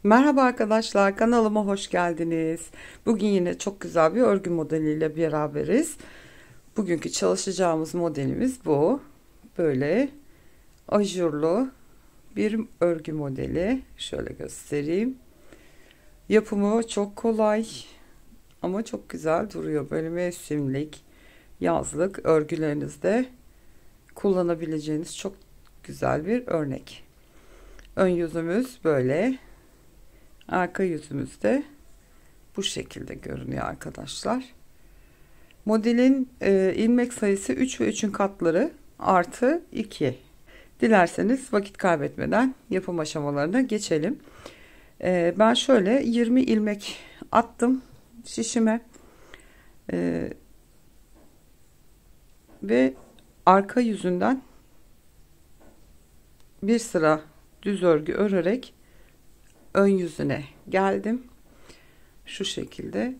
Merhaba arkadaşlar, kanalıma hoş geldiniz. Bugün yine çok güzel bir örgü modeliyle beraberiz. Bugünkü çalışacağımız modelimiz bu. Böyle ajurlu bir örgü modeli. Şöyle göstereyim. Yapımı çok kolay ama çok güzel duruyor. Böyle mevsimlik, yazlık örgülerinizde kullanabileceğiniz çok güzel bir örnek. Ön yüzümüz böyle. Arka yüzümüzde bu şekilde görünüyor arkadaşlar. Modelin ilmek sayısı 3 ve 3'ün katları artı 2. Dilerseniz vakit kaybetmeden yapım aşamalarına geçelim. Ben şöyle 20 ilmek attım şişime ve arka yüzünden bir sıra düz örgü örerek ön yüzüne geldim. Şu şekilde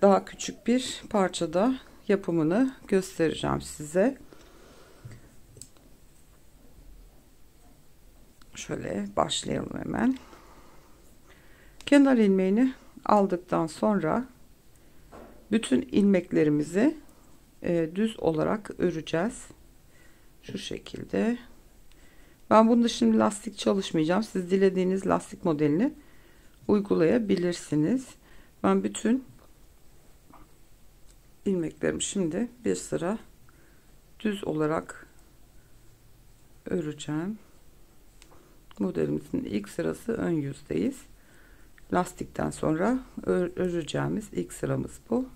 daha küçük bir parçada yapımını göstereceğim size. Şöyle başlayalım hemen. Kenar ilmeğini aldıktan sonra bütün ilmeklerimizi düz olarak öreceğiz. Şu şekilde. Ben bunda şimdi lastik çalışmayacağım. Siz dilediğiniz lastik modelini uygulayabilirsiniz. Ben bütün ilmeklerimi şimdi bir sıra düz olarak öreceğim. Modelimizin ilk sırası ön yüzdeyiz. Lastikten sonra öreceğimiz ilk sıramız bu.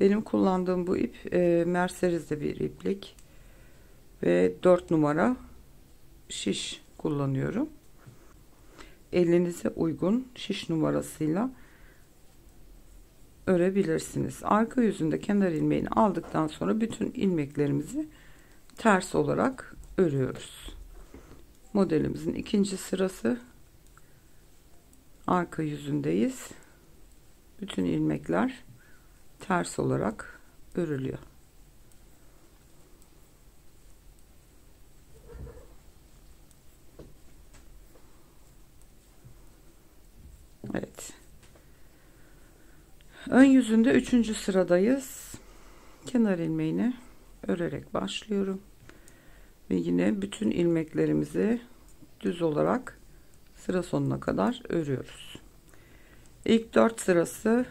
Benim kullandığım bu ip Mercedes'de bir iplik ve 4 numara şiş kullanıyorum. Elinize uygun şiş numarasıyla örebilirsiniz. Arka yüzünde kenar ilmeğini aldıktan sonra bütün ilmeklerimizi ters olarak örüyoruz. Modelimizin ikinci sırası, arka yüzündeyiz. Bütün ilmekler ters olarak örülüyor. Evet. Ön yüzünde üçüncü sıradayız. Kenar ilmeğini örerek başlıyorum. Ve yine bütün ilmeklerimizi düz olarak sıra sonuna kadar örüyoruz. İlk 4 sırası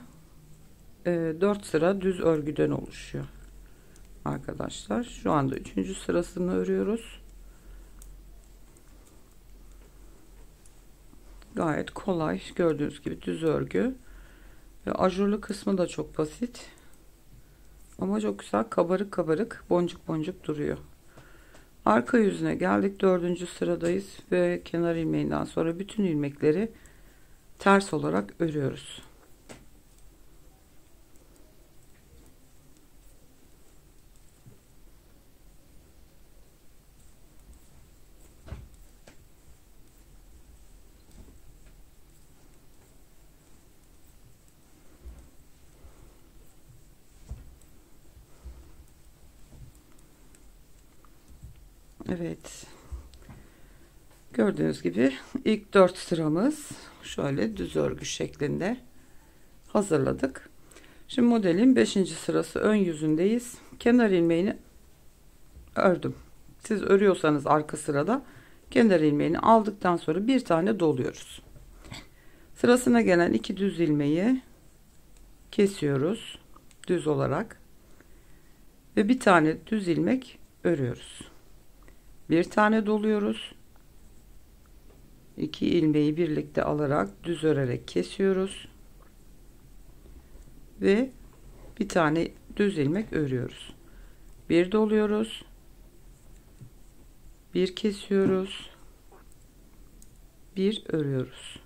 4 sıra düz örgüden oluşuyor. Arkadaşlar şu anda 3. sırasını örüyoruz. Gayet kolay, gördüğünüz gibi düz örgü ve ajurlu kısmı da çok basit ama çok güzel kabarık kabarık, boncuk boncuk duruyor. Arka yüzüne geldik, 4. sıradayız ve kenar ilmeğinden sonra bütün ilmekleri ters olarak örüyoruz. Evet, gördüğünüz gibi ilk 4 sıramız şöyle düz örgü şeklinde hazırladık. Şimdi modelin 5. sırası ön yüzündeyiz. Kenar ilmeğini ördüm. Siz örüyorsanız arka sırada kenar ilmeğini aldıktan sonra bir tane doluyoruz. Sırasına gelen 2 düz ilmeği kesiyoruz düz olarak ve bir tane düz ilmek örüyoruz. Bir tane doluyoruz. 2 ilmeği birlikte alarak düz örerek kesiyoruz ve bir tane düz ilmek örüyoruz. Bir doluyoruz. Bir kesiyoruz. Bir örüyoruz.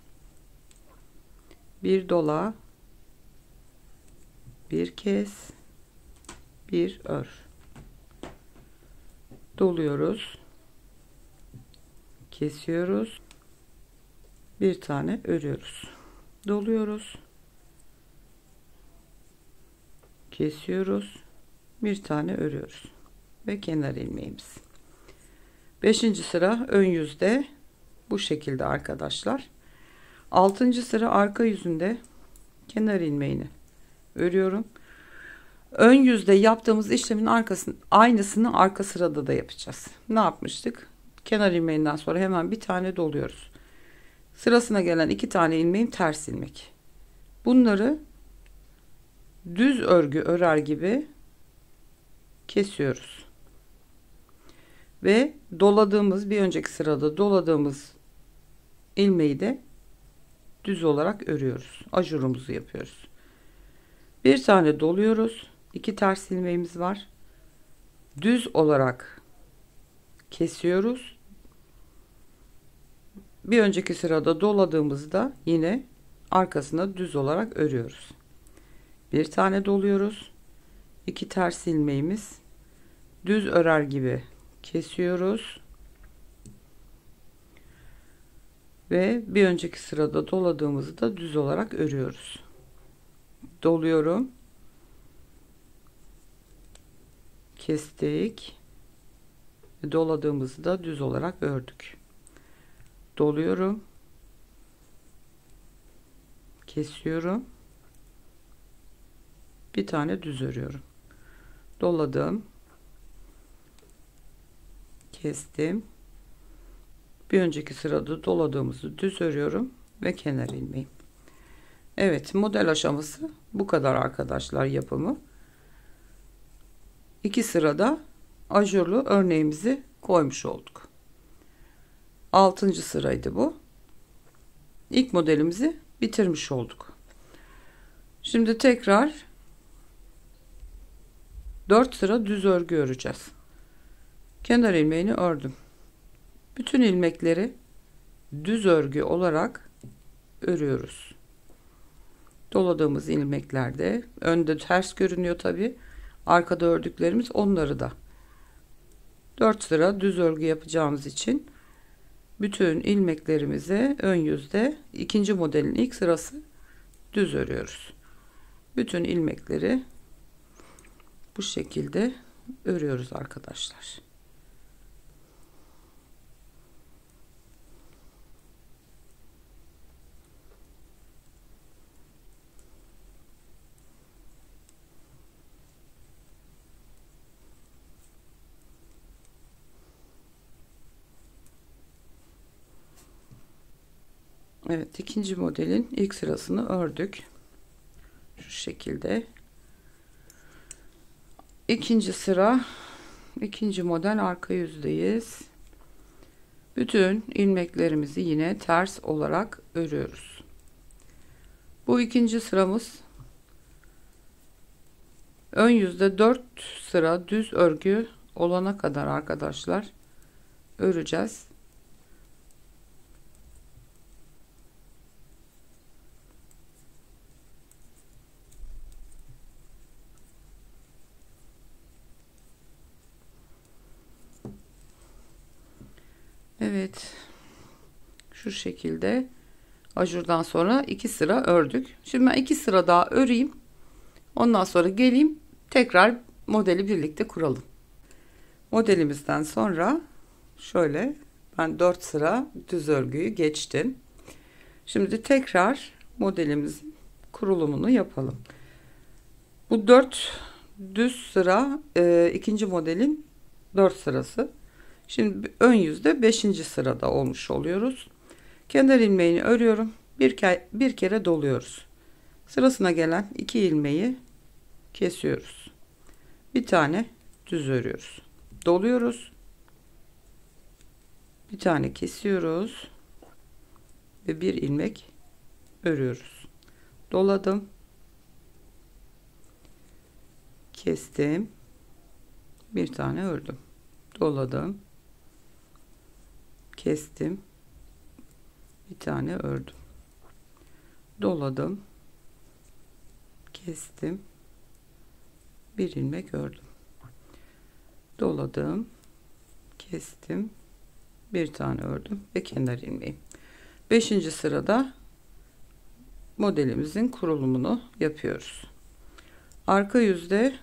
Bir dola, bir kes, bir ör. Doluyoruz. Kesiyoruz. Bir tane örüyoruz. Doluyoruz. kesiyoruz, bir tane örüyoruz ve kenar ilmeğimiz. 5. sıra ön yüzde bu şekilde arkadaşlar. 6. sıra arka yüzünde kenar ilmeğini örüyorum. Ön yüzde yaptığımız işlemin aynısını arka sırada da yapacağız. Ne yapmıştık? Kenar ilmeğinden sonra hemen bir tane doluyoruz. Sırasına gelen 2 tane ilmeğim ters ilmek. Bunları düz örgü örer gibi kesiyoruz. Ve doladığımız, bir önceki sırada doladığımız ilmeği de düz olarak örüyoruz. Ajurumuzu yapıyoruz. Bir tane doluyoruz. 2 ters ilmeğimiz var. Düz olarak kesiyoruz. Bir önceki sırada doladığımızda yine arkasına düz olarak örüyoruz. Bir tane doluyoruz. 2 ters ilmeğimiz düz örer gibi kesiyoruz. Ve bir önceki sırada doladığımızda düz olarak örüyoruz. Doluyorum. Kestik. Doladığımızı da düz olarak ördük. Doluyorum. Kesiyorum. Bir tane düz örüyorum. Doladım. Kestim. Bir önceki sırada doladığımızı düz örüyorum ve kenar ilmeğim. Evet, model aşaması bu kadar arkadaşlar, yapımı. 2 sırada ajurlu örneğimizi koymuş olduk. 6. sıraydı bu. İlk modelimizi bitirmiş olduk. Şimdi tekrar 4 sıra düz örgü öreceğiz. Kenar ilmeğini ördüm. Bütün ilmekleri düz örgü olarak örüyoruz. Doladığımız ilmeklerde önde ters görünüyor tabi. Arkada ördüklerimiz onları da. 4 sıra düz örgü yapacağımız için bütün ilmeklerimizi ön yüzde, ikinci modelin ilk sırası düz örüyoruz. Bütün ilmekleri bu şekilde örüyoruz arkadaşlar. Evet, ikinci modelin ilk sırasını ördük. Şu şekilde. İkinci sıra, ikinci model arka yüzdeyiz. Bütün ilmeklerimizi yine ters olarak örüyoruz. Bu ikinci sıramız. Ön yüzde 4 sıra düz örgü olana kadar arkadaşlar öreceğiz. Evet, şu şekilde ajurdan sonra 2 sıra ördük. Şimdi ben 2 sıra daha öreyim. Ondan sonra geleyim, tekrar modeli birlikte kuralım. Modelimizden sonra şöyle ben 4 sıra düz örgüyü geçtim. Şimdi tekrar modelimizin kurulumunu yapalım. Bu 4 düz sıra ikinci modelin 4 sırası. Şimdi ön yüzde 5. sırada olmuş oluyoruz. Kenar ilmeğini örüyorum. Bir kere doluyoruz. Sırasına gelen 2 ilmeği kesiyoruz. Bir tane düz örüyoruz. Doluyoruz. Bir tane kesiyoruz. Ve bir ilmek örüyoruz. Doladım. Kestim. Bir tane ördüm. Doladım. Kestim. Bir tane ördüm. Doladım. Kestim. Bir ilmek ördüm. Doladım. Kestim. Bir tane ördüm ve kenar ilmeğim. 5. sırada modelimizin kurulumunu yapıyoruz. Arka yüzde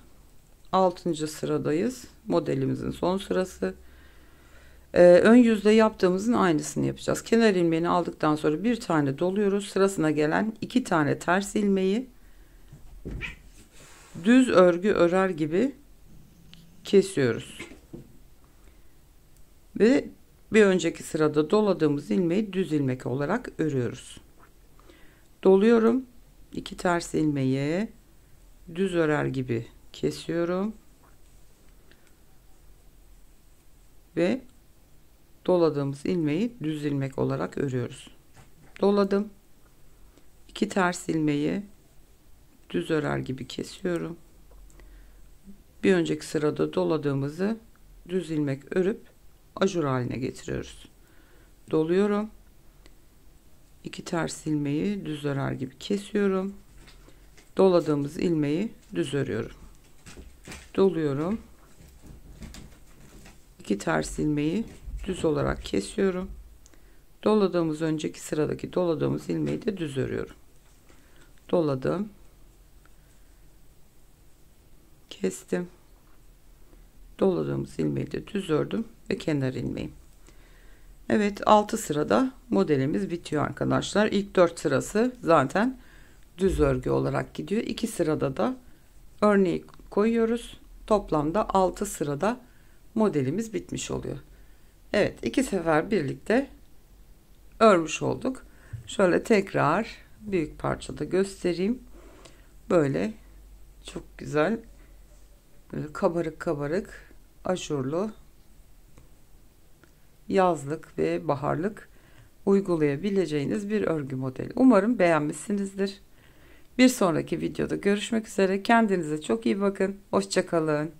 6. sıradayız. Modelimizin son sırası. Ön yüzde yaptığımızın aynısını yapacağız. Kenar ilmeğini aldıktan sonra bir tane doluyoruz. Sırasına gelen 2 tane ters ilmeği düz örgü örer gibi kesiyoruz. Ve bir önceki sırada doladığımız ilmeği düz ilmek olarak örüyoruz. Doluyorum. 2 ters ilmeği düz örer gibi kesiyorum. Ve doladığımız ilmeği düz ilmek olarak örüyoruz. Doladım. 2 ters ilmeği düz örer gibi kesiyorum. Bir önceki sırada doladığımızı düz ilmek örüp ajur haline getiriyoruz. Doluyorum. 2 ters ilmeği düz örer gibi kesiyorum. Doladığımız ilmeği düz örüyorum. Doluyorum. 2 ters ilmeği düz olarak kesiyorum. Doladığımız önceki sıradaki doladığımız ilmeği de düz örüyorum. Doladım. Kestim. Doladığımız ilmeği de düz ördüm ve kenar ilmeğim. Evet, 6 sırada modelimiz bitiyor arkadaşlar. İlk 4 sırası zaten düz örgü olarak gidiyor. 2 sırada da örneği koyuyoruz. Toplamda 6 sırada modelimiz bitmiş oluyor. Evet, 2 sefer birlikte örmüş olduk. Şöyle tekrar büyük parçada göstereyim. Böyle çok güzel, böyle kabarık kabarık ajurlu yazlık ve baharlık uygulayabileceğiniz bir örgü modeli. Umarım beğenmişsinizdir. Bir sonraki videoda görüşmek üzere. Kendinize çok iyi bakın. Hoşça kalın.